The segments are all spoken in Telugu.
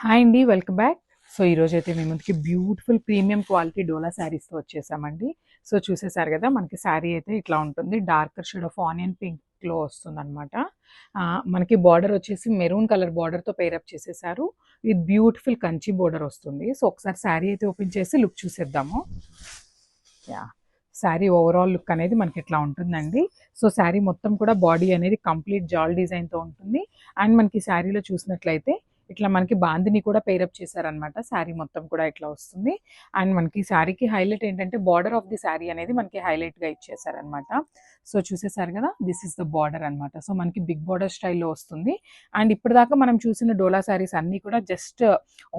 హాయ్ అండి, వెల్కమ్ బ్యాక్. సో ఈరోజు అయితే మీ ముందుకి బ్యూటిఫుల్ ప్రీమియం క్వాలిటీ డోలా శారీస్తో వచ్చేసామండి. సో చూసేసారు కదా, మనకి శారీ అయితే ఇట్లా ఉంటుంది. డార్కర్ షేడ్ ఆఫ్ ఆనియన్ పింక్లో వస్తుంది అనమాట. మనకి బార్డర్ వచ్చేసి మెరూన్ కలర్ బార్డర్తో పేరప్ చేసేసారు. ఇది బ్యూటిఫుల్ కంచి బార్డర్ వస్తుంది. సో ఒకసారి శారీ అయితే ఓపెన్ చేసి లుక్ చూసేద్దాము. యా, శారీ ఓవరాల్ లుక్ అనేది మనకి ఇట్లా ఉంటుందండి. సో శారీ మొత్తం కూడా బాడీ అనేది కంప్లీట్ జాల్ డిజైన్తో ఉంటుంది. అండ్ మనకి శారీలో చూసినట్లయితే ఇట్లా మనకి బాందిని కూడా పేరప్ చేశారనమాట. శారీ మొత్తం కూడా ఇట్లా వస్తుంది. అండ్ మనకి శారీకి హైలైట్ ఏంటంటే బార్డర్ ఆఫ్ ది శారీ అనేది మనకి హైలైట్గా ఇచ్చేసారనమాట. సో చూసేసారు కదా, దిస్ ఇస్ ద బార్డర్ అనమాట. సో మనకి బిగ్ బార్డర్ స్టైల్లో వస్తుంది. అండ్ ఇప్పటిదాకా మనం చూసిన డోలా శారీస్ అన్నీ కూడా జస్ట్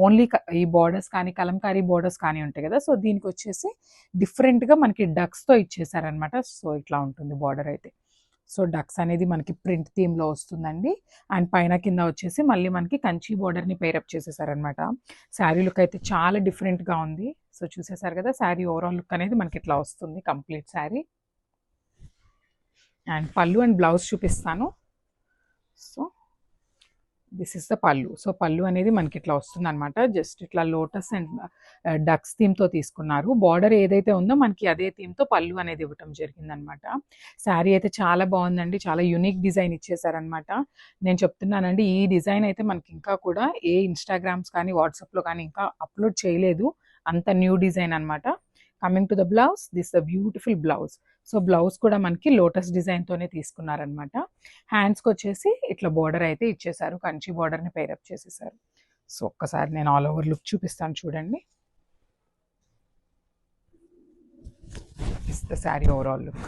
ఓన్లీ ఈ బార్డర్స్ కానీ కలంకారీ బార్డర్స్ కానీ ఉంటాయి కదా. సో దీనికి వచ్చేసి డిఫరెంట్గా మనకి డక్స్తో ఇచ్చేసారనమాట. సో ఇట్లా ఉంటుంది బార్డర్ అయితే. సో డక్స్ అనేది మనకి ప్రింట్ థీమ్లో వస్తుందండి. అండ్ పైన కింద వచ్చేసి మళ్ళీ మనకి కంచి బార్డర్ని పేరప్ చేసేసారనమాట. శారీ లుక్ అయితే చాలా డిఫరెంట్గా ఉంది. సో చూసేసారు కదా, శారీ ఓవరాల్ లుక్ అనేది మనకి ఇట్లా వస్తుంది కంప్లీట్ శారీ. అండ్ పళ్ళు అండ్ బ్లౌజ్ చూపిస్తాను. సో దిస్ ఇస్ ద పళ్ళు. సో పళ్ళు అనేది మనకి ఇట్లా వస్తుంది అనమాట. జస్ట్ ఇట్లా లోటస్ అండ్ డక్స్ థీమ్తో తీసుకున్నారు. బార్డర్ ఏదైతే ఉందో మనకి అదే థీమ్తో పళ్ళు అనేది ఇవ్వటం జరిగిందనమాట. శారీ అయితే చాలా బాగుందండి. చాలా యూనిక్ డిజైన్ ఇచ్చేసారనమాట. నేను చెప్తున్నానండి, ఈ డిజైన్ అయితే మనకి ఇంకా కూడా ఏ ఇన్స్టాగ్రామ్స్ కానీ వాట్సాప్లో కానీ ఇంకా అప్లోడ్ చేయలేదు. అంత న్యూ డిజైన్ అనమాట. Coming to the blouse, this the beautiful blouse. So blouse కూడా మనకి లోటస్ డిజైన్తోనే తీసుకున్నారనమాట. హ్యాండ్స్కి వచ్చేసి ఇట్లా బార్డర్ అయితే ఇచ్చేసారు. కంచి బార్డర్ని పేరప్ చేసేసారు. సో ఒక్కసారి నేను ఆల్ ఓవర్ లుక్ చూపిస్తాను చూడండి. Is the sari overall look.